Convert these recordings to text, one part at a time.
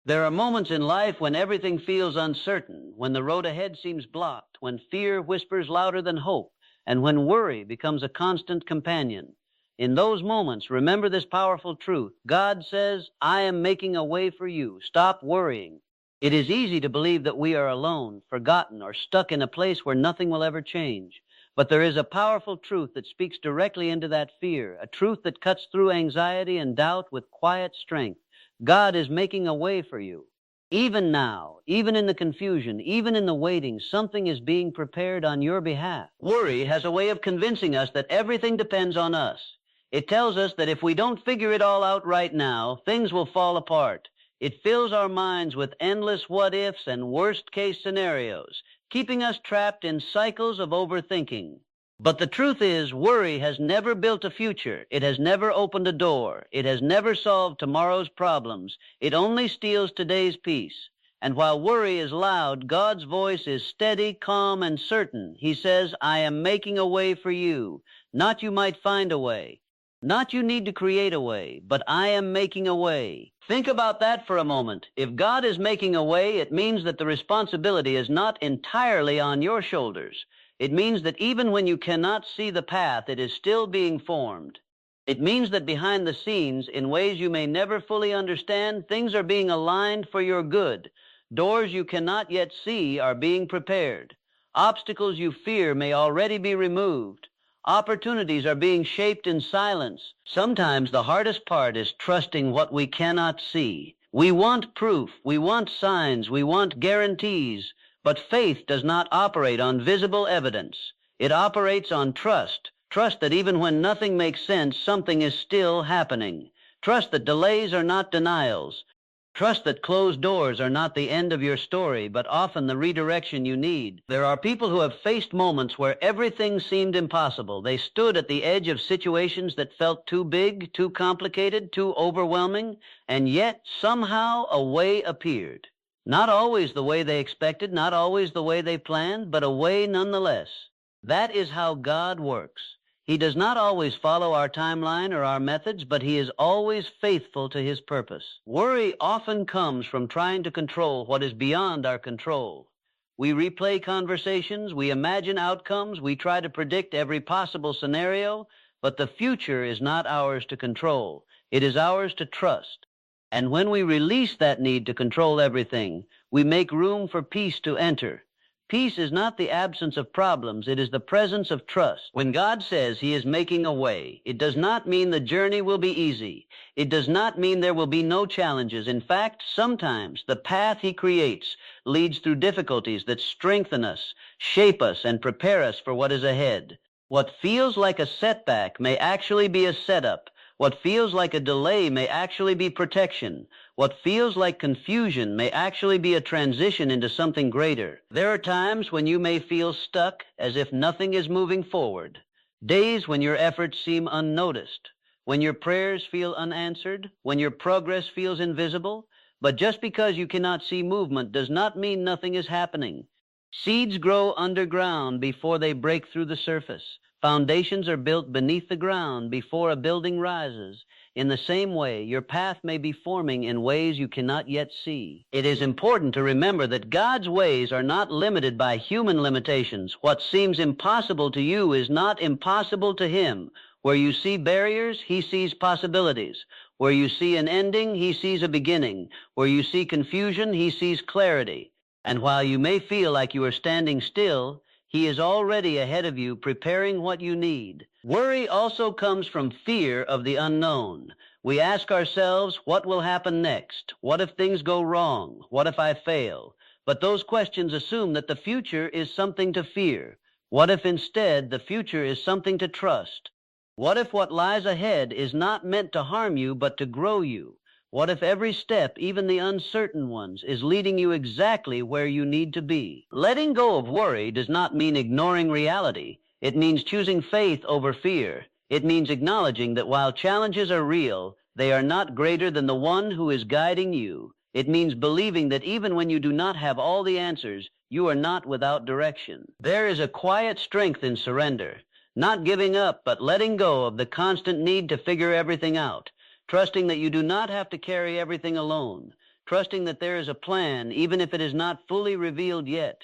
There are moments in life when everything feels uncertain, when the road ahead seems blocked, when fear whispers louder than hope, and when worry becomes a constant companion. In those moments, remember this powerful truth. God says, I am making a way for you. Stop worrying. It is easy to believe that we are alone, forgotten, or stuck in a place where nothing will ever change. But there is a powerful truth that speaks directly into that fear, a truth that cuts through anxiety and doubt with quiet strength. God is making a way for you. Even now, even in the confusion, even in the waiting, something is being prepared on your behalf. Worry has a way of convincing us that everything depends on us. It tells us that if we don't figure it all out right now, things will fall apart. It fills our minds with endless what-ifs and worst-case scenarios, keeping us trapped in cycles of overthinking. But the truth is, worry has never built a future. It has never opened a door. It has never solved tomorrow's problems. It only steals today's peace. And while worry is loud, God's voice is steady, calm, and certain. He says, I am making a way for you. Not you might find a way. Not you need to create a way, but I am making a way. Think about that for a moment. If God is making a way, it means that the responsibility is not entirely on your shoulders. It means that even when you cannot see the path, it is still being formed. It means that behind the scenes, in ways you may never fully understand, things are being aligned for your good. Doors you cannot yet see are being prepared. Obstacles you fear may already be removed. Opportunities are being shaped in silence. Sometimes the hardest part is trusting what we cannot see. We want proof, we want signs, we want guarantees, but faith does not operate on visible evidence. It operates on trust. Trust that even when nothing makes sense, something is still happening. Trust that delays are not denials. Trust that closed doors are not the end of your story, but often the redirection you need. There are people who have faced moments where everything seemed impossible. They stood at the edge of situations that felt too big, too complicated, too overwhelming, and yet somehow a way appeared. Not always the way they expected, not always the way they planned, but a way nonetheless. That is how God works. He does not always follow our timeline or our methods, but he is always faithful to his purpose. Worry often comes from trying to control what is beyond our control. We replay conversations, we imagine outcomes, we try to predict every possible scenario, but the future is not ours to control. It is ours to trust. And when we release that need to control everything, we make room for peace to enter. Peace is not the absence of problems, it is the presence of trust. When God says he is making a way, it does not mean the journey will be easy. It does not mean there will be no challenges. In fact, sometimes the path he creates leads through difficulties that strengthen us, shape us, and prepare us for what is ahead. What feels like a setback may actually be a setup. What feels like a delay may actually be protection. What feels like confusion may actually be a transition into something greater. There are times when you may feel stuck, as if nothing is moving forward. Days when your efforts seem unnoticed, when your prayers feel unanswered, when your progress feels invisible. But just because you cannot see movement does not mean nothing is happening. Seeds grow underground before they break through the surface. Foundations are built beneath the ground before a building rises. In the same way, your path may be forming in ways you cannot yet see. It is important to remember that God's ways are not limited by human limitations. What seems impossible to you is not impossible to him. Where you see barriers, he sees possibilities. Where you see an ending, he sees a beginning. Where you see confusion, he sees clarity. And while you may feel like you are standing still, he is already ahead of you, preparing what you need. Worry also comes from fear of the unknown. We ask ourselves, what will happen next? What if things go wrong? What if I fail? But those questions assume that the future is something to fear. What if instead the future is something to trust? What if what lies ahead is not meant to harm you, but to grow you? What if every step, even the uncertain ones, is leading you exactly where you need to be? Letting go of worry does not mean ignoring reality. It means choosing faith over fear. It means acknowledging that while challenges are real, they are not greater than the one who is guiding you. It means believing that even when you do not have all the answers, you are not without direction. There is a quiet strength in surrender. Not giving up, but letting go of the constant need to figure everything out. Trusting that you do not have to carry everything alone. trusting that there is a plan even if it is not fully revealed yet,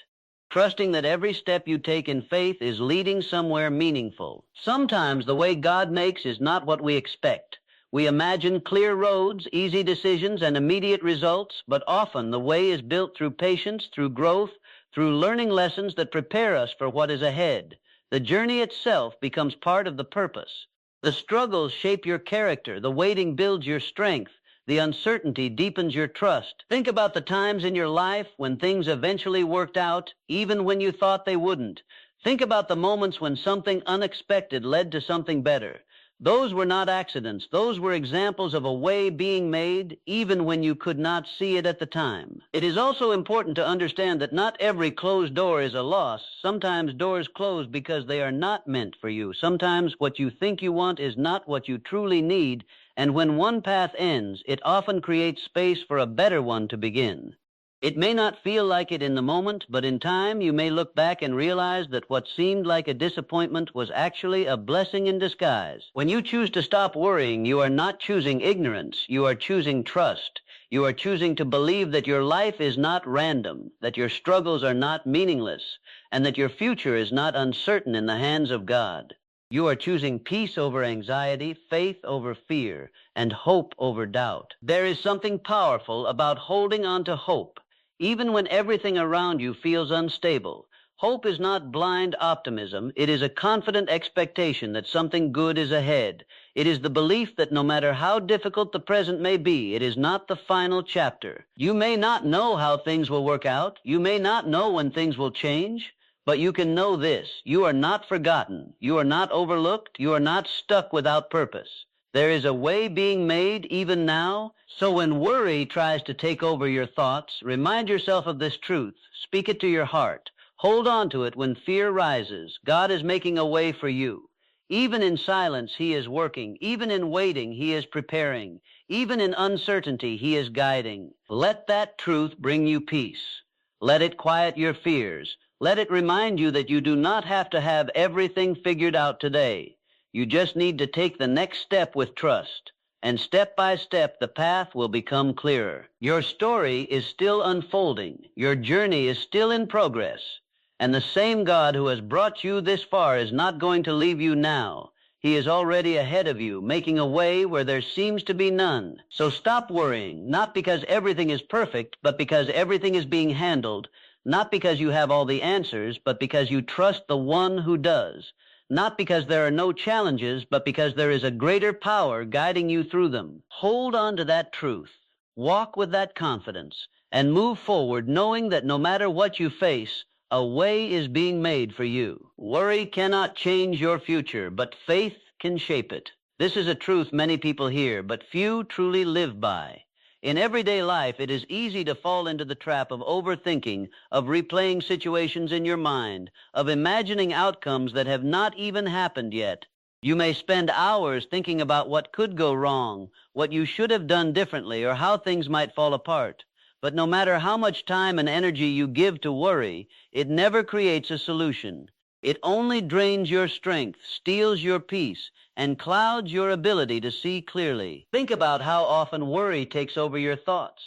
trusting that every step you take in faith is leading somewhere meaningful. Sometimes the way God makes is not what we expect. We imagine clear roads, easy decisions, and immediate results, but often the way is built through patience, through growth, through learning lessons that prepare us for what is ahead. The journey itself becomes part of the purpose. The struggles shape your character, the waiting builds your strength, the uncertainty deepens your trust. Think about the times in your life when things eventually worked out, even when you thought they wouldn't. Think about the moments when something unexpected led to something better. Those were not accidents. Those were examples of a way being made, even when you could not see it at the time. It is also important to understand that not every closed door is a loss. Sometimes doors close because they are not meant for you. Sometimes what you think you want is not what you truly need, and when one path ends, it often creates space for a better one to begin. It may not feel like it in the moment, but in time you may look back and realize that what seemed like a disappointment was actually a blessing in disguise. When you choose to stop worrying, you are not choosing ignorance, you are choosing trust. You are choosing to believe that your life is not random, that your struggles are not meaningless, and that your future is not uncertain in the hands of God. You are choosing peace over anxiety, faith over fear, and hope over doubt. There is something powerful about holding on to hope, even when everything around you feels unstable. Hope is not blind optimism. It is a confident expectation that something good is ahead. It is the belief that no matter how difficult the present may be, it is not the final chapter. You may not know how things will work out. You may not know when things will change. But you can know this: you are not forgotten. You are not overlooked. You are not stuck without purpose. There is a way being made even now. So when worry tries to take over your thoughts, remind yourself of this truth. Speak it to your heart. Hold on to it when fear rises. God is making a way for you. Even in silence, He is working. Even in waiting, He is preparing. Even in uncertainty, He is guiding. Let that truth bring you peace. Let it quiet your fears. Let it remind you that you do not have to have everything figured out today. You just need to take the next step with trust. And step by step, the path will become clearer. Your story is still unfolding. Your journey is still in progress. And the same God who has brought you this far is not going to leave you now. He is already ahead of you, making a way where there seems to be none. So stop worrying, not because everything is perfect, but because everything is being handled. Not because you have all the answers, but because you trust the one who does. Not because there are no challenges, but because there is a greater power guiding you through them. Hold on to that truth. Walk with that confidence, and move forward knowing that no matter what you face, a way is being made for you. Worry cannot change your future, but faith can shape it. This is a truth many people hear, but few truly live by. In everyday life, it is easy to fall into the trap of overthinking, of replaying situations in your mind, of imagining outcomes that have not even happened yet. You may spend hours thinking about what could go wrong, what you should have done differently, or how things might fall apart. But no matter how much time and energy you give to worry, it never creates a solution. It only drains your strength, steals your peace, and clouds your ability to see clearly. Think about how often worry takes over your thoughts.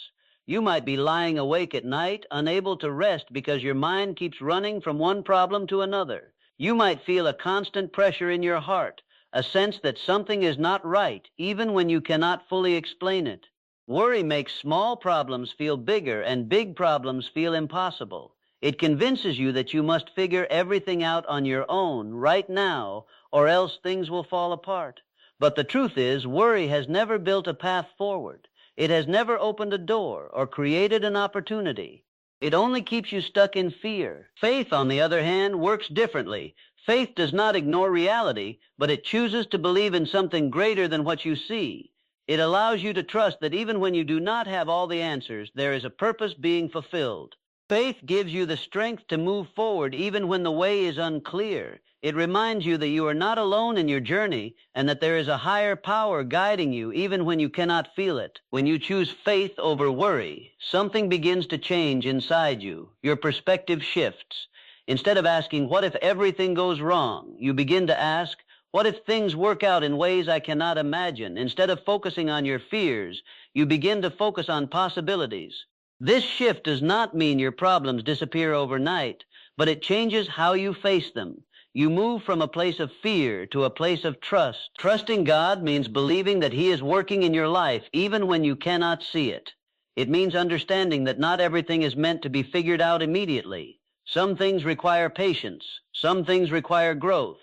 You might be lying awake at night, unable to rest because your mind keeps running from one problem to another. You might feel a constant pressure in your heart, a sense that something is not right, even when you cannot fully explain it. Worry makes small problems feel bigger and big problems feel impossible. It convinces you that you must figure everything out on your own right now, or else things will fall apart. But the truth is, worry has never built a path forward. It has never opened a door or created an opportunity. It only keeps you stuck in fear. Faith, on the other hand, works differently. Faith does not ignore reality, but it chooses to believe in something greater than what you see. It allows you to trust that even when you do not have all the answers, there is a purpose being fulfilled. Faith gives you the strength to move forward even when the way is unclear. It reminds you that you are not alone in your journey and that there is a higher power guiding you even when you cannot feel it. When you choose faith over worry, something begins to change inside you. Your perspective shifts. Instead of asking, "What if everything goes wrong?" you begin to ask, What if things work out in ways I cannot imagine? Instead of focusing on your fears, you begin to focus on possibilities. This shift does not mean your problems disappear overnight, but it changes how you face them. You move from a place of fear to a place of trust. Trusting God means believing that He is working in your life even when you cannot see it. It means understanding that not everything is meant to be figured out immediately. Some things require patience, some things require growth,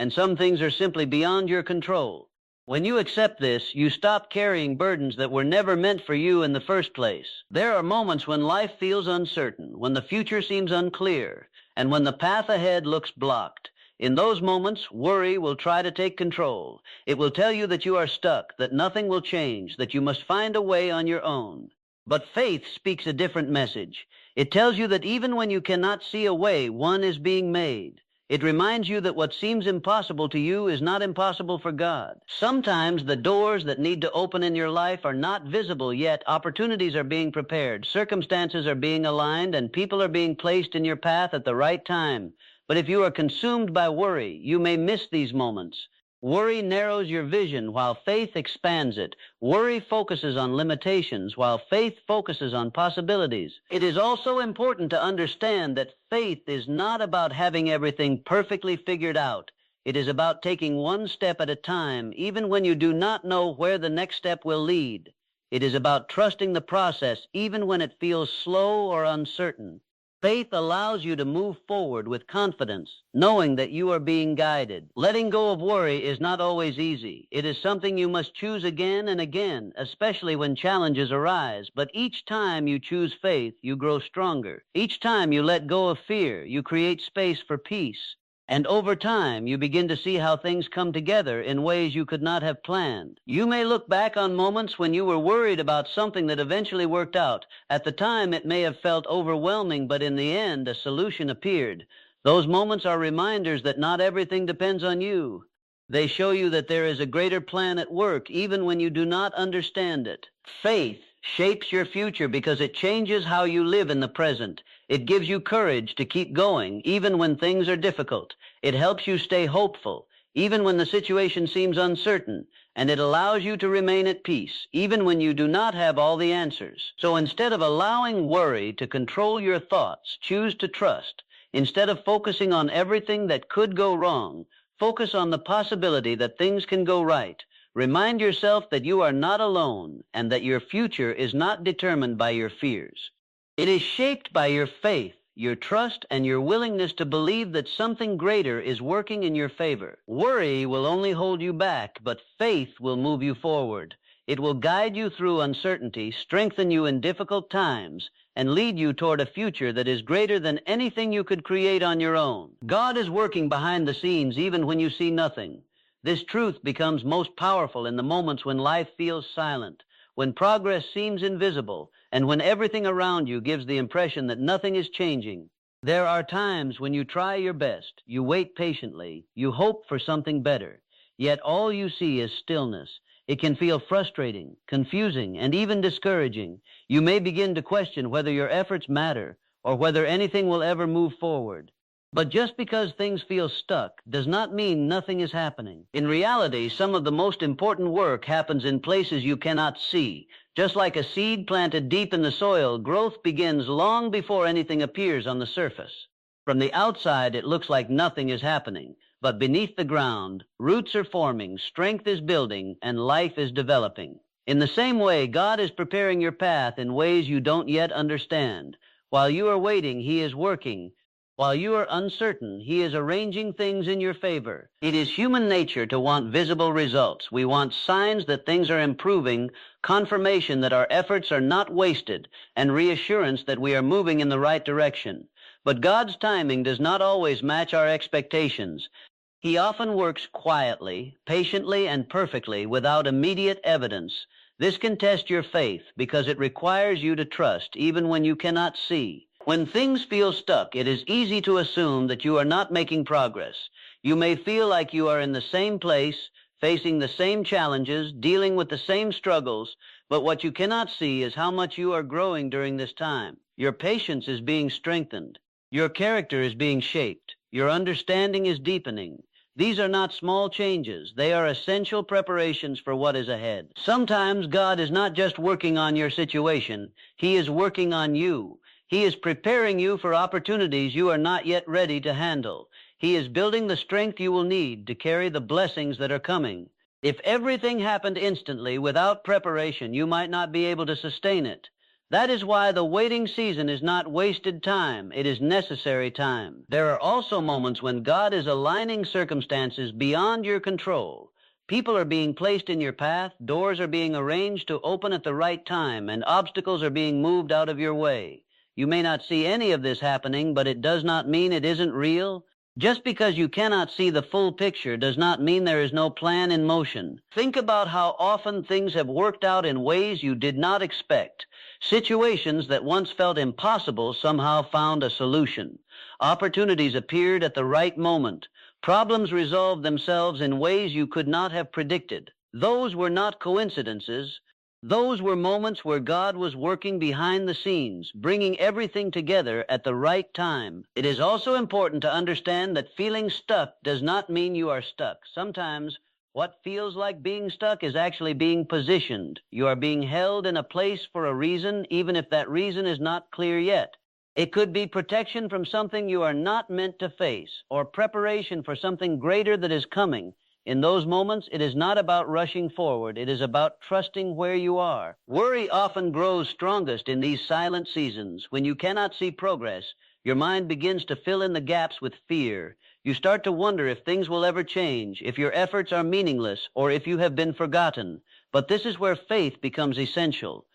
and some things are simply beyond your control. When you accept this, you stop carrying burdens that were never meant for you in the first place. There are moments when life feels uncertain, when the future seems unclear, and when the path ahead looks blocked. In those moments, worry will try to take control. It will tell you that you are stuck, that nothing will change, that you must find a way on your own. But faith speaks a different message. It tells you that even when you cannot see a way, one is being made. It reminds you that what seems impossible to you is not impossible for God. Sometimes the doors that need to open in your life are not visible yet. Opportunities are being prepared, circumstances are being aligned, and people are being placed in your path at the right time. But if you are consumed by worry, you may miss these moments. Worry narrows your vision while faith expands it. Worry focuses on limitations while faith focuses on possibilities. It is also important to understand that faith is not about having everything perfectly figured out. It is about taking one step at a time, even when you do not know where the next step will lead. It is about trusting the process, even when it feels slow or uncertain. Faith allows you to move forward with confidence, knowing that you are being guided. Letting go of worry is not always easy. It is something you must choose again and again, especially when challenges arise. But each time you choose faith, you grow stronger. Each time you let go of fear, you create space for peace. And over time, you begin to see how things come together in ways you could not have planned. You may look back on moments when you were worried about something that eventually worked out. At the time, it may have felt overwhelming, but in the end, a solution appeared. Those moments are reminders that not everything depends on you. They show you that there is a greater plan at work, even when you do not understand it. Faith shapes your future because it changes how you live in the present. It gives you courage to keep going, even when things are difficult. It helps you stay hopeful, even when the situation seems uncertain. And it allows you to remain at peace, even when you do not have all the answers. So instead of allowing worry to control your thoughts, choose to trust. Instead of focusing on everything that could go wrong, focus on the possibility that things can go right. Remind yourself that you are not alone and that your future is not determined by your fears. It is shaped by your faith, your trust, and your willingness to believe that something greater is working in your favor. Worry will only hold you back, but faith will move you forward. It will guide you through uncertainty, strengthen you in difficult times, and lead you toward a future that is greater than anything you could create on your own. God is working behind the scenes even when you see nothing. This truth becomes most powerful in the moments when life feels silent, when progress seems invisible, and when everything around you gives the impression that nothing is changing. There are times when you try your best, you wait patiently, you hope for something better, yet all you see is stillness. It can feel frustrating, confusing, and even discouraging. You may begin to question whether your efforts matter or whether anything will ever move forward. But just because things feel stuck does not mean nothing is happening. In reality, some of the most important work happens in places you cannot see. Just like a seed planted deep in the soil, growth begins long before anything appears on the surface. From the outside, it looks like nothing is happening. But beneath the ground, roots are forming, strength is building, and life is developing. In the same way, God is preparing your path in ways you don't yet understand. While you are waiting, He is working. While you are uncertain, He is arranging things in your favor. It is human nature to want visible results. We want signs that things are improving, confirmation that our efforts are not wasted, and reassurance that we are moving in the right direction. But God's timing does not always match our expectations. He often works quietly, patiently, and perfectly without immediate evidence. This can test your faith because it requires you to trust even when you cannot see. When things feel stuck, it is easy to assume that you are not making progress. You may feel like you are in the same place, facing the same challenges, dealing with the same struggles, but what you cannot see is how much you are growing during this time. Your patience is being strengthened. Your character is being shaped. Your understanding is deepening. These are not small changes. They are essential preparations for what is ahead. Sometimes God is not just working on your situation. He is working on you. He is preparing you for opportunities you are not yet ready to handle. He is building the strength you will need to carry the blessings that are coming. If everything happened instantly without preparation, you might not be able to sustain it. That is why the waiting season is not wasted time. It is necessary time. There are also moments when God is aligning circumstances beyond your control. People are being placed in your path, doors are being arranged to open at the right time, and obstacles are being moved out of your way. You may not see any of this happening, but it does not mean it isn't real. Just because you cannot see the full picture does not mean there is no plan in motion. Think about how often things have worked out in ways you did not expect. Situations that once felt impossible somehow found a solution. Opportunities appeared at the right moment. Problems resolved themselves in ways you could not have predicted. Those were not coincidences. Those were moments where God was working behind the scenes, bringing everything together at the right time. It is also important to understand that feeling stuck does not mean you are stuck. Sometimes what feels like being stuck is actually being positioned. You are being held in a place for a reason, even if that reason is not clear yet. It could be protection from something you are not meant to face, or preparation for something greater that is coming. In those moments, it is not about rushing forward. It is about trusting where you are. Worry often grows strongest in these silent seasons. When you cannot see progress, your mind begins to fill in the gaps with fear. You start to wonder if things will ever change, if your efforts are meaningless, or if you have been forgotten. But this is where faith becomes essential.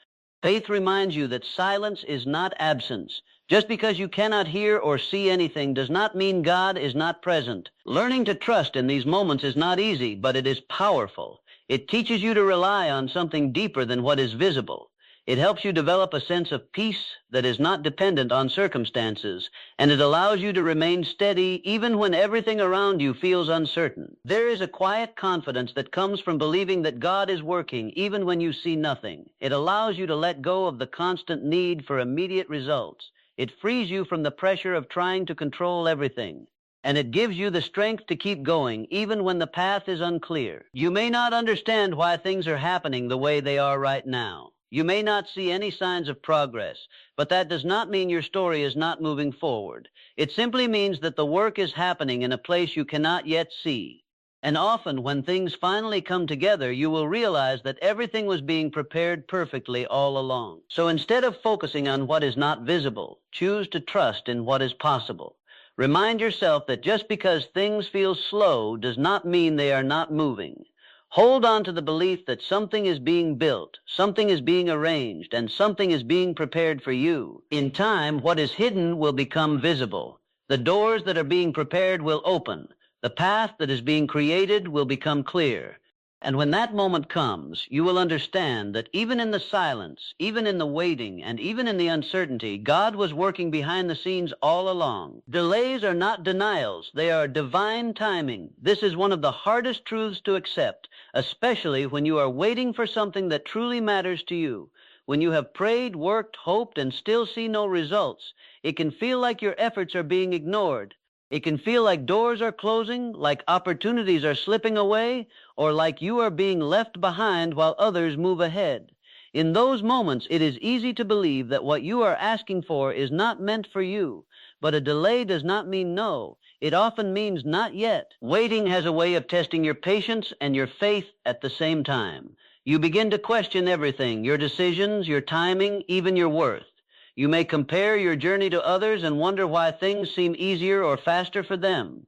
Faith reminds you that silence is not absence. Just because you cannot hear or see anything does not mean God is not present. Learning to trust in these moments is not easy, but it is powerful. It teaches you to rely on something deeper than what is visible. It helps you develop a sense of peace that is not dependent on circumstances, and it allows you to remain steady even when everything around you feels uncertain. There is a quiet confidence that comes from believing that God is working even when you see nothing. It allows you to let go of the constant need for immediate results. It frees you from the pressure of trying to control everything, and it gives you the strength to keep going even when the path is unclear. You may not understand why things are happening the way they are right now. You may not see any signs of progress, but that does not mean your story is not moving forward. It simply means that the work is happening in a place you cannot yet see. And often when things finally come together, you will realize that everything was being prepared perfectly all along. So instead of focusing on what is not visible, choose to trust in what is possible. Remind yourself that just because things feel slow does not mean they are not moving. Hold on to the belief that something is being built, something is being arranged, and something is being prepared for you. In time, what is hidden will become visible. The doors that are being prepared will open. The path that is being created will become clear. And when that moment comes, you will understand that even in the silence, even in the waiting, and even in the uncertainty, God was working behind the scenes all along. Delays are not denials. They are divine timing. This is one of the hardest truths to accept, especially when you are waiting for something that truly matters to you. When you have prayed, worked, hoped, and still see no results, it can feel like your efforts are being ignored. It can feel like doors are closing, like opportunities are slipping away, or like you are being left behind while others move ahead. In those moments, it is easy to believe that what you are asking for is not meant for you. But a delay does not mean no. It often means not yet. Waiting has a way of testing your patience and your faith at the same time. You begin to question everything, your decisions, your timing, even your worth. You may compare your journey to others and wonder why things seem easier or faster for them.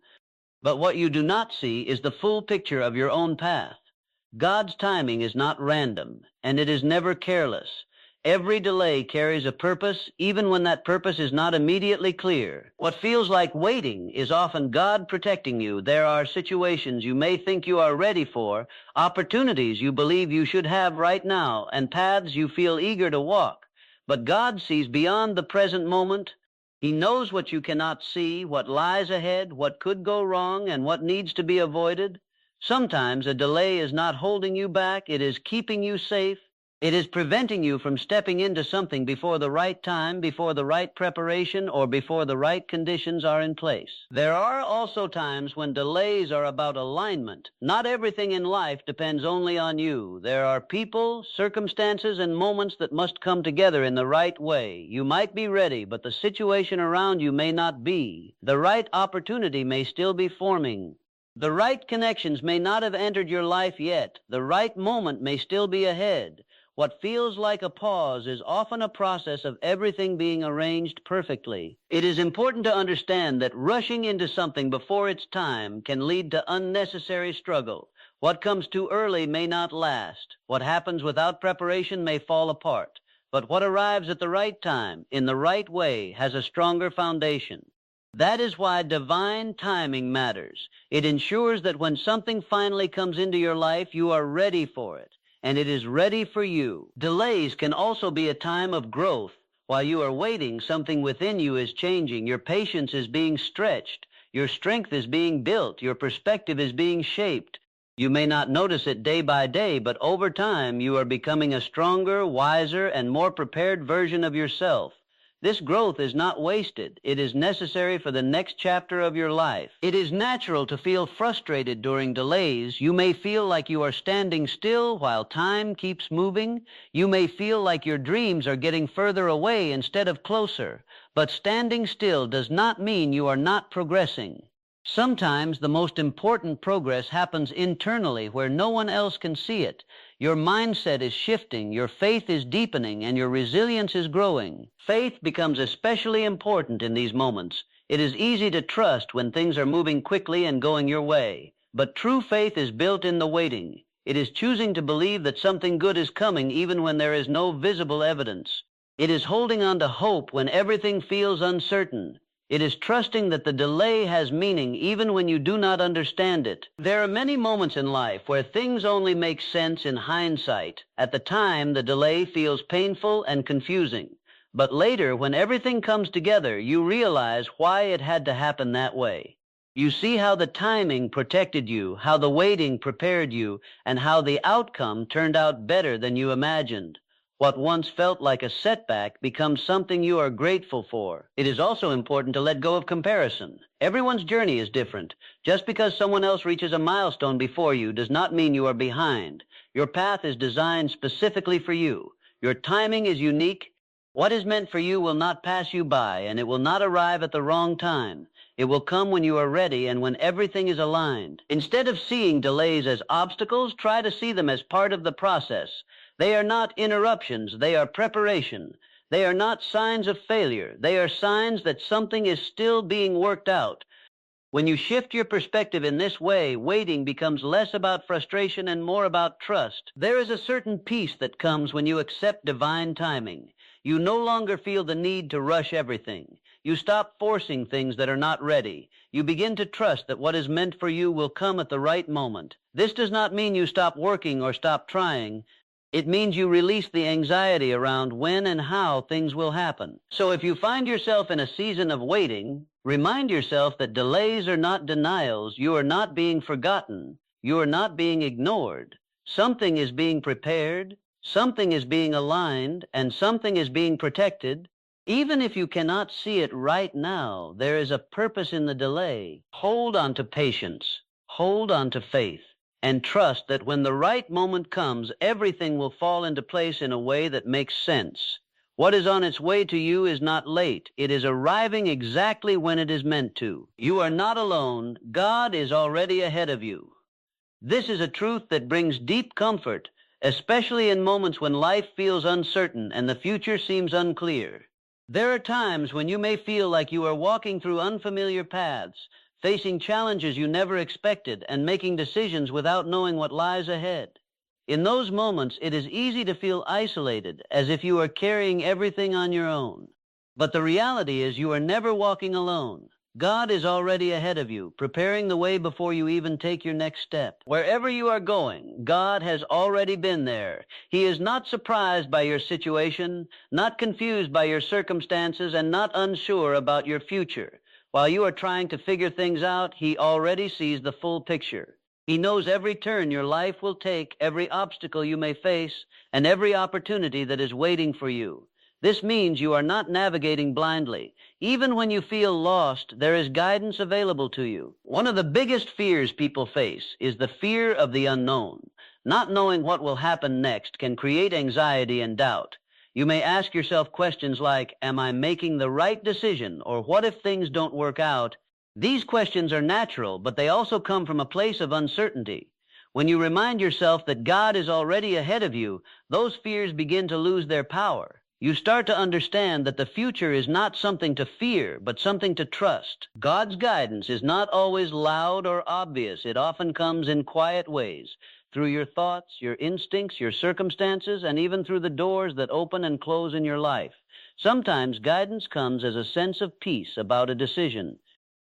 But what you do not see is the full picture of your own path. God's timing is not random, and it is never careless. Every delay carries a purpose, even when that purpose is not immediately clear. What feels like waiting is often God protecting you. There are situations you may think you are ready for, opportunities you believe you should have right now, and paths you feel eager to walk. But God sees beyond the present moment. He knows what you cannot see, what lies ahead, what could go wrong, and what needs to be avoided. Sometimes a delay is not holding you back. It is keeping you safe. It is preventing you from stepping into something before the right time, before the right preparation, or before the right conditions are in place. There are also times when delays are about alignment. Not everything in life depends only on you. There are people, circumstances, and moments that must come together in the right way. You might be ready, but the situation around you may not be. The right opportunity may still be forming. The right connections may not have entered your life yet. The right moment may still be ahead. What feels like a pause is often a process of everything being arranged perfectly. It is important to understand that rushing into something before its time can lead to unnecessary struggle. What comes too early may not last. What happens without preparation may fall apart. But what arrives at the right time, in the right way, has a stronger foundation. That is why divine timing matters. It ensures that when something finally comes into your life, you are ready for it. And it is ready for you. Delays can also be a time of growth. While you are waiting, something within you is changing. Your patience is being stretched. Your strength is being built. Your perspective is being shaped. You may not notice it day by day, but over time you are becoming a stronger, wiser, and more prepared version of yourself. This growth is not wasted. It is necessary for the next chapter of your life. It is natural to feel frustrated during delays. You may feel like you are standing still while time keeps moving. You may feel like your dreams are getting further away instead of closer. But standing still does not mean you are not progressing. Sometimes the most important progress happens internally where no one else can see it. Your mindset is shifting, your faith is deepening, and your resilience is growing. Faith becomes especially important in these moments. It is easy to trust when things are moving quickly and going your way. But true faith is built in the waiting. It is choosing to believe that something good is coming even when there is no visible evidence. It is holding on to hope when everything feels uncertain. It is trusting that the delay has meaning even when you do not understand it. There are many moments in life where things only make sense in hindsight. At the time, the delay feels painful and confusing. But later, when everything comes together, you realize why it had to happen that way. You see how the timing protected you, how the waiting prepared you, and how the outcome turned out better than you imagined. What once felt like a setback becomes something you are grateful for. It is also important to let go of comparison. Everyone's journey is different. Just because someone else reaches a milestone before you does not mean you are behind. Your path is designed specifically for you. Your timing is unique. What is meant for you will not pass you by, and it will not arrive at the wrong time. It will come when you are ready and when everything is aligned. Instead of seeing delays as obstacles, try to see them as part of the process. They are not interruptions, they are preparation. They are not signs of failure. They are signs that something is still being worked out. When you shift your perspective in this way, waiting becomes less about frustration and more about trust. There is a certain peace that comes when you accept divine timing. You no longer feel the need to rush everything. You stop forcing things that are not ready. You begin to trust that what is meant for you will come at the right moment. This does not mean you stop working or stop trying. It means you release the anxiety around when and how things will happen. So if you find yourself in a season of waiting, remind yourself that delays are not denials. You are not being forgotten. You are not being ignored. Something is being prepared, something is being aligned, and something is being protected. Even if you cannot see it right now, there is a purpose in the delay. Hold on to patience. Hold on to faith. And trust that when the right moment comes, everything will fall into place in a way that makes sense. What is on its way to you is not late. It is arriving exactly when it is meant to. You are not alone. God is already ahead of you. This is a truth that brings deep comfort, especially in moments when life feels uncertain and the future seems unclear. There are times when you may feel like you are walking through unfamiliar paths, facing challenges you never expected, and making decisions without knowing what lies ahead. In those moments, it is easy to feel isolated, as if you are carrying everything on your own. But the reality is you are never walking alone. God is already ahead of you, preparing the way before you even take your next step. Wherever you are going, God has already been there. He is not surprised by your situation, not confused by your circumstances, and not unsure about your future. While you are trying to figure things out, He already sees the full picture. He knows every turn your life will take, every obstacle you may face, and every opportunity that is waiting for you. This means you are not navigating blindly. Even when you feel lost, there is guidance available to you. One of the biggest fears people face is the fear of the unknown. Not knowing what will happen next can create anxiety and doubt. You may ask yourself questions like, am I making the right decision? Or what if things don't work out? These questions are natural, but they also come from a place of uncertainty. When you remind yourself that God is already ahead of you, those fears begin to lose their power. You start to understand that the future is not something to fear, but something to trust. God's guidance is not always loud or obvious. It often comes in quiet ways, through your thoughts, your instincts, your circumstances, and even through the doors that open and close in your life. Sometimes guidance comes as a sense of peace about a decision.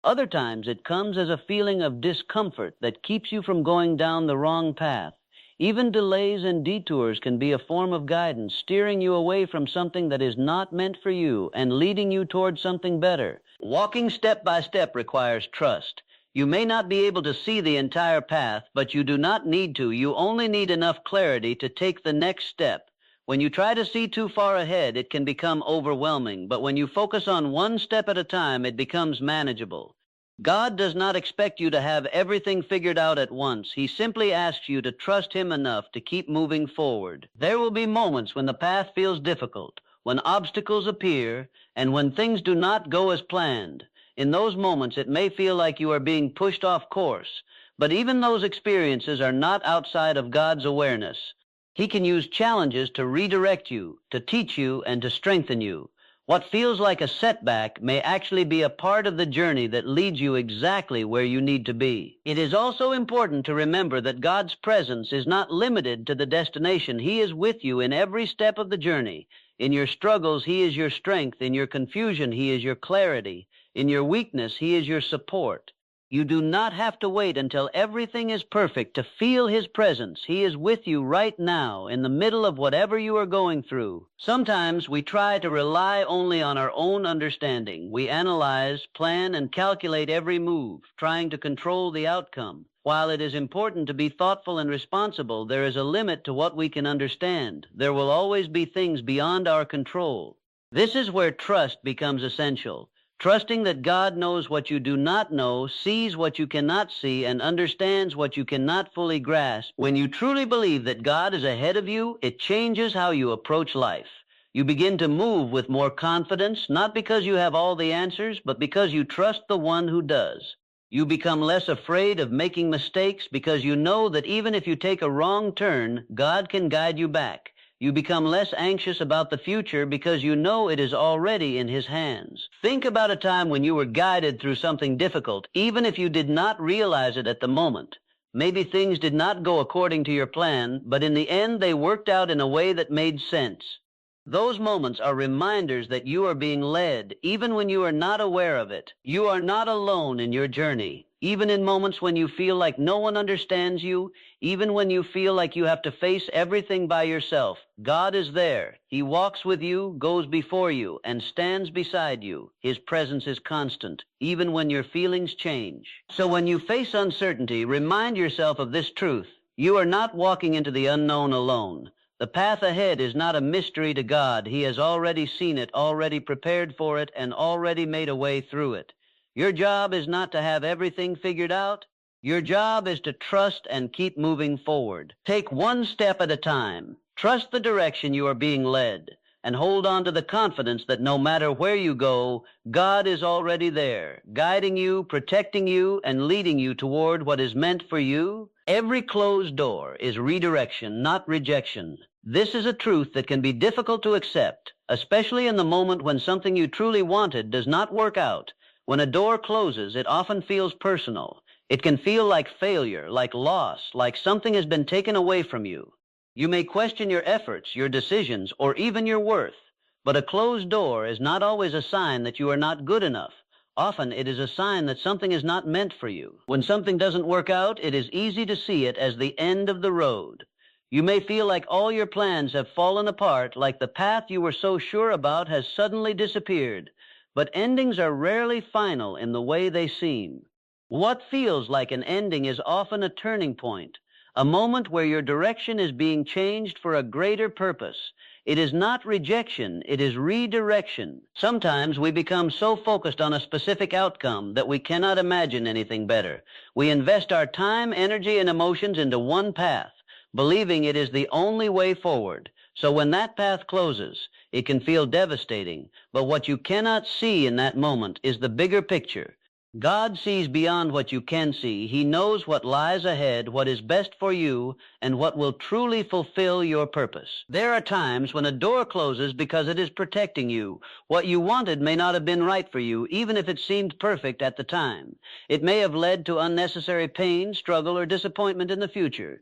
Other times it comes as a feeling of discomfort that keeps you from going down the wrong path. Even delays and detours can be a form of guidance, steering you away from something that is not meant for you and leading you toward something better. Walking step by step requires trust. You may not be able to see the entire path, but you do not need to. You only need enough clarity to take the next step. When you try to see too far ahead, it can become overwhelming, but when you focus on one step at a time, it becomes manageable. God does not expect you to have everything figured out at once. He simply asks you to trust Him enough to keep moving forward. There will be moments when the path feels difficult, when obstacles appear, and when things do not go as planned. In those moments, it may feel like you are being pushed off course, but even those experiences are not outside of God's awareness. He can use challenges to redirect you, to teach you, and to strengthen you. What feels like a setback may actually be a part of the journey that leads you exactly where you need to be. It is also important to remember that God's presence is not limited to the destination. He is with you in every step of the journey. In your struggles, He is your strength. In your confusion, He is your clarity. In your weakness, He is your support. You do not have to wait until everything is perfect to feel His presence. He is with you right now in the middle of whatever you are going through. Sometimes we try to rely only on our own understanding. We analyze, plan, and calculate every move, trying to control the outcome. While it is important to be thoughtful and responsible, there is a limit to what we can understand. There will always be things beyond our control. This is where trust becomes essential. Trusting that God knows what you do not know, sees what you cannot see, and understands what you cannot fully grasp. When you truly believe that God is ahead of you, it changes how you approach life. You begin to move with more confidence, not because you have all the answers, but because you trust the one who does. You become less afraid of making mistakes because you know that even if you take a wrong turn, God can guide you back. You become less anxious about the future because you know it is already in His hands. Think about a time when you were guided through something difficult, even if you did not realize it at the moment. Maybe things did not go according to your plan, but in the end they worked out in a way that made sense. Those moments are reminders that you are being led, even when you are not aware of it. You are not alone in your journey. Even in moments when you feel like no one understands you, even when you feel like you have to face everything by yourself, God is there. He walks with you, goes before you, and stands beside you. His presence is constant, even when your feelings change. So when you face uncertainty, remind yourself of this truth. You are not walking into the unknown alone. The path ahead is not a mystery to God. He has already seen it, already prepared for it, and already made a way through it. Your job is not to have everything figured out. Your job is to trust and keep moving forward. Take one step at a time. Trust the direction you are being led, and hold on to the confidence that no matter where you go, God is already there, guiding you, protecting you, and leading you toward what is meant for you. Every closed door is redirection, not rejection. This is a truth that can be difficult to accept, especially in the moment when something you truly wanted does not work out. When a door closes, it often feels personal. It can feel like failure, like loss, like something has been taken away from you. You may question your efforts, your decisions, or even your worth. But a closed door is not always a sign that you are not good enough. Often it is a sign that something is not meant for you. When something doesn't work out, it is easy to see it as the end of the road. You may feel like all your plans have fallen apart, like the path you were so sure about has suddenly disappeared. But endings are rarely final in the way they seem. What feels like an ending is often a turning point, a moment where your direction is being changed for a greater purpose. It is not rejection, it is redirection. Sometimes we become so focused on a specific outcome that we cannot imagine anything better. We invest our time, energy, and emotions into one path, believing it is the only way forward. So when that path closes, it can feel devastating, but what you cannot see in that moment is the bigger picture. God sees beyond what you can see. He knows what lies ahead, what is best for you, and what will truly fulfill your purpose. There are times when a door closes because it is protecting you. What you wanted may not have been right for you, even if it seemed perfect at the time. It may have led to unnecessary pain, struggle, or disappointment in the future.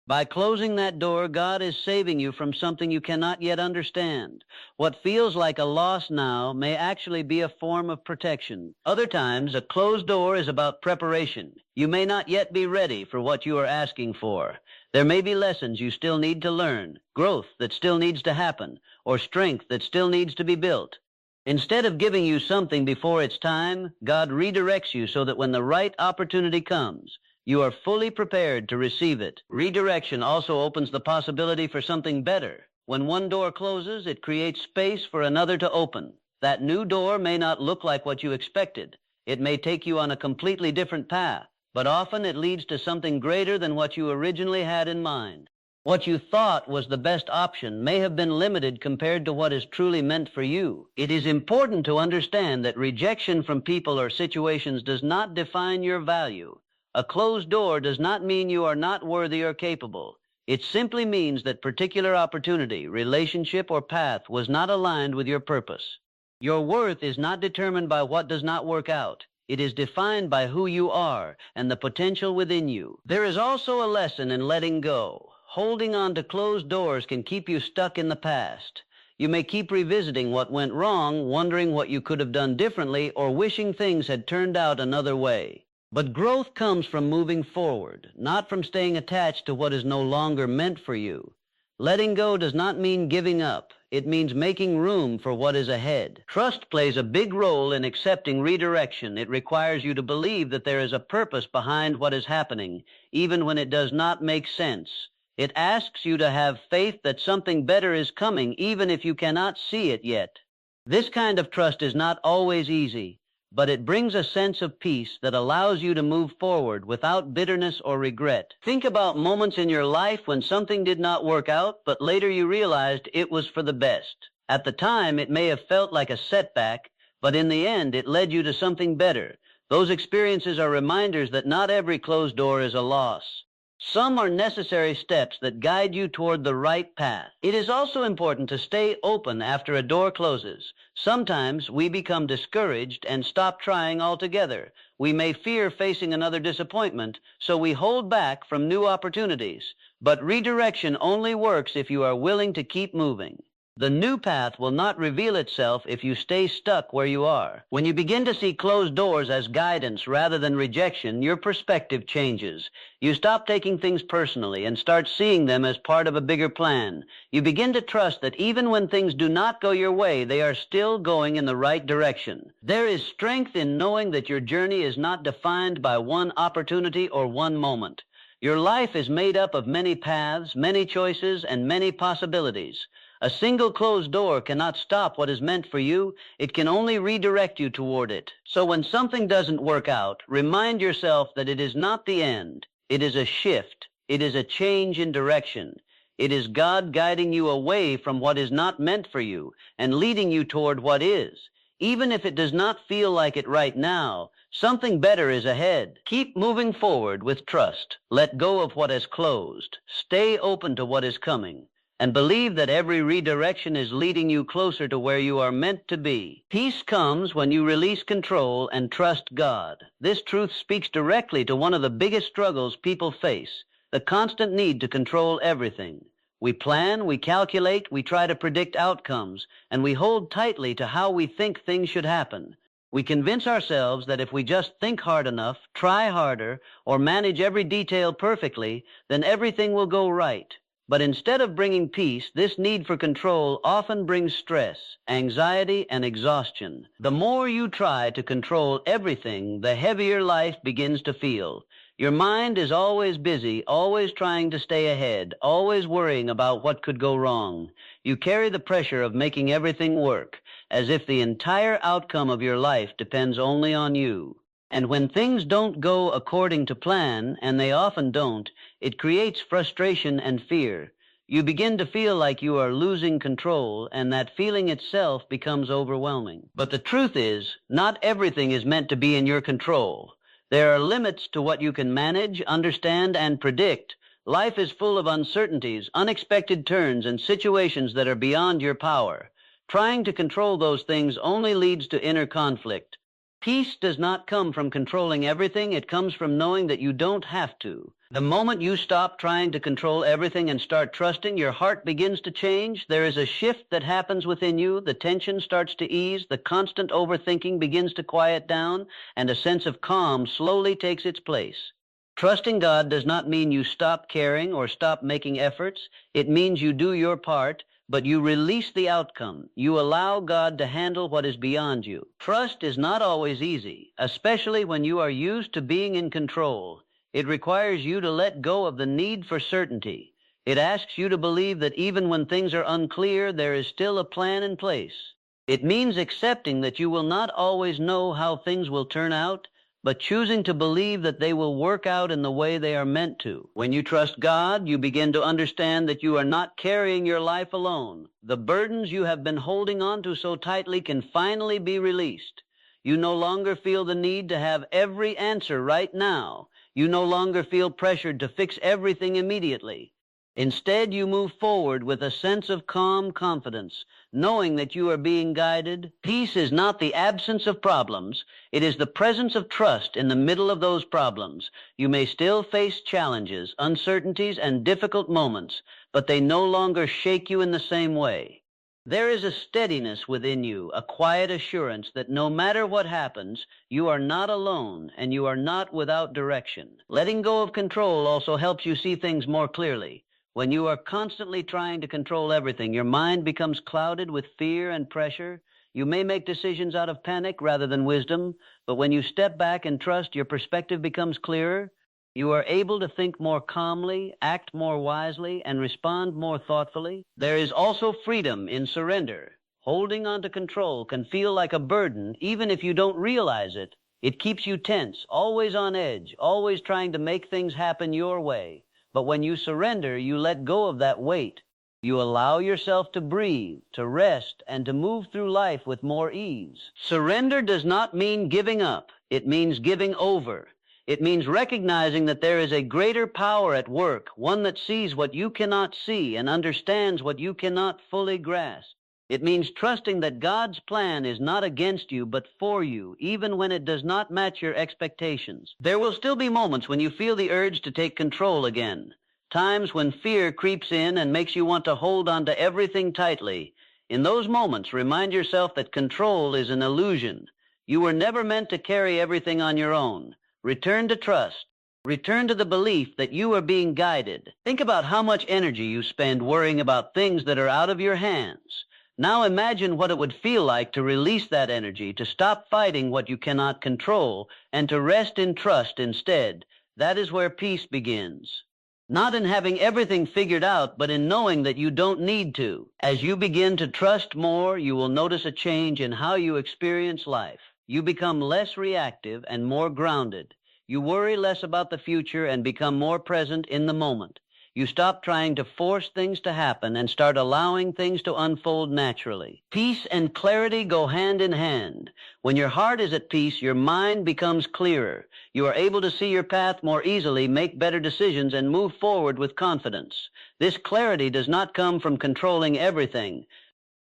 By closing that door, God is saving you from something you cannot yet understand. What feels like a loss now may actually be a form of protection. Other times, a closed door is about preparation. You may not yet be ready for what you are asking for. There may be lessons you still need to learn, growth that still needs to happen, or strength that still needs to be built. Instead of giving you something before it's time, God redirects you so that when the right opportunity comes, you are fully prepared to receive it. Redirection also opens the possibility for something better. When one door closes, it creates space for another to open. That new door may not look like what you expected. It may take you on a completely different path, but often it leads to something greater than what you originally had in mind. What you thought was the best option may have been limited compared to what is truly meant for you. It is important to understand that rejection from people or situations does not define your value. A closed door does not mean you are not worthy or capable. It simply means that particular opportunity, relationship, or path was not aligned with your purpose. Your worth is not determined by what does not work out. It is defined by who you are and the potential within you. There is also a lesson in letting go. Holding on to closed doors can keep you stuck in the past. You may keep revisiting what went wrong, wondering what you could have done differently, or wishing things had turned out another way. But growth comes from moving forward, not from staying attached to what is no longer meant for you. Letting go does not mean giving up. It means making room for what is ahead. Trust plays a big role in accepting redirection. It requires you to believe that there is a purpose behind what is happening, even when it does not make sense. It asks you to have faith that something better is coming, even if you cannot see it yet. This kind of trust is not always easy, but it brings a sense of peace that allows you to move forward without bitterness or regret. Think about moments in your life when something did not work out, but later you realized it was for the best. At the time, it may have felt like a setback, but in the end, it led you to something better. Those experiences are reminders that not every closed door is a loss. Some are necessary steps that guide you toward the right path. It is also important to stay open after a door closes. Sometimes we become discouraged and stop trying altogether. We may fear facing another disappointment, so we hold back from new opportunities. But redirection only works if you are willing to keep moving. The new path will not reveal itself if you stay stuck where you are. When you begin to see closed doors as guidance rather than rejection, your perspective changes. You stop taking things personally and start seeing them as part of a bigger plan. You begin to trust that even when things do not go your way, they are still going in the right direction. There is strength in knowing that your journey is not defined by one opportunity or one moment. Your life is made up of many paths, many choices, and many possibilities. A single closed door cannot stop what is meant for you. It can only redirect you toward it. So when something doesn't work out, remind yourself that it is not the end. It is a shift. It is a change in direction. It is God guiding you away from what is not meant for you and leading you toward what is. Even if it does not feel like it right now, something better is ahead. Keep moving forward with trust. Let go of what has closed. Stay open to what is coming. And believe that every redirection is leading you closer to where you are meant to be. Peace comes when you release control and trust God. This truth speaks directly to one of the biggest struggles people face, the constant need to control everything. We plan, we calculate, we try to predict outcomes, and we hold tightly to how we think things should happen. We convince ourselves that if we just think hard enough, try harder, or manage every detail perfectly, then everything will go right. But instead of bringing peace, this need for control often brings stress, anxiety, and exhaustion. The more you try to control everything, the heavier life begins to feel. Your mind is always busy, always trying to stay ahead, always worrying about what could go wrong. You carry the pressure of making everything work, as if the entire outcome of your life depends only on you. And when things don't go according to plan, and they often don't, it creates frustration and fear. You begin to feel like you are losing control, and that feeling itself becomes overwhelming. But the truth is, not everything is meant to be in your control. There are limits to what you can manage, understand, and predict. Life is full of uncertainties, unexpected turns, and situations that are beyond your power. Trying to control those things only leads to inner conflict. Peace does not come from controlling everything. It comes from knowing that you don't have to. The moment you stop trying to control everything and start trusting, your heart begins to change. There is a shift that happens within you. The tension starts to ease. The constant overthinking begins to quiet down, and a sense of calm slowly takes its place. Trusting God does not mean you stop caring or stop making efforts. It means you do your part, but you release the outcome. You allow God to handle what is beyond you. Trust is not always easy, especially when you are used to being in control. It requires you to let go of the need for certainty. It asks you to believe that even when things are unclear, there is still a plan in place. It means accepting that you will not always know how things will turn out, but choosing to believe that they will work out in the way they are meant to. When you trust God, you begin to understand that you are not carrying your life alone. The burdens you have been holding on to so tightly can finally be released. You no longer feel the need to have every answer right now. You no longer feel pressured to fix everything immediately. Instead, you move forward with a sense of calm confidence, knowing that you are being guided. Peace is not the absence of problems. It is the presence of trust in the middle of those problems. You may still face challenges, uncertainties, and difficult moments, but they no longer shake you in the same way. There is a steadiness within you, a quiet assurance that no matter what happens, you are not alone and you are not without direction. Letting go of control also helps you see things more clearly. When you are constantly trying to control everything, your mind becomes clouded with fear and pressure. You may make decisions out of panic rather than wisdom, but when you step back and trust, your perspective becomes clearer. You are able to think more calmly, act more wisely, and respond more thoughtfully. There is also freedom in surrender. Holding on to control can feel like a burden, even if you don't realize it. It keeps you tense, always on edge, always trying to make things happen your way. But when you surrender, you let go of that weight. You allow yourself to breathe, to rest, and to move through life with more ease. Surrender does not mean giving up. It means giving over. It means recognizing that there is a greater power at work, one that sees what you cannot see and understands what you cannot fully grasp. It means trusting that God's plan is not against you, but for you, even when it does not match your expectations. There will still be moments when you feel the urge to take control again, times when fear creeps in and makes you want to hold on to everything tightly. In those moments, remind yourself that control is an illusion. You were never meant to carry everything on your own. Return to trust. Return to the belief that you are being guided. Think about how much energy you spend worrying about things that are out of your hands. Now imagine what it would feel like to release that energy, to stop fighting what you cannot control, and to rest in trust instead. That is where peace begins. Not in having everything figured out, but in knowing that you don't need to. As you begin to trust more, you will notice a change in how you experience life. You become less reactive and more grounded. You worry less about the future and become more present in the moment. You stop trying to force things to happen and start allowing things to unfold naturally. Peace and clarity go hand in hand. When your heart is at peace, your mind becomes clearer. You are able to see your path more easily, make better decisions, and move forward with confidence. This clarity does not come from controlling everything.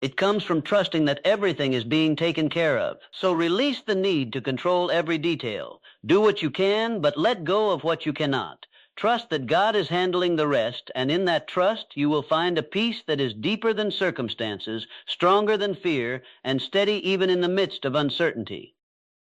It comes from trusting that everything is being taken care of. So release the need to control every detail. Do what you can, but let go of what you cannot. Trust that God is handling the rest, and in that trust you will find a peace that is deeper than circumstances, stronger than fear, and steady even in the midst of uncertainty.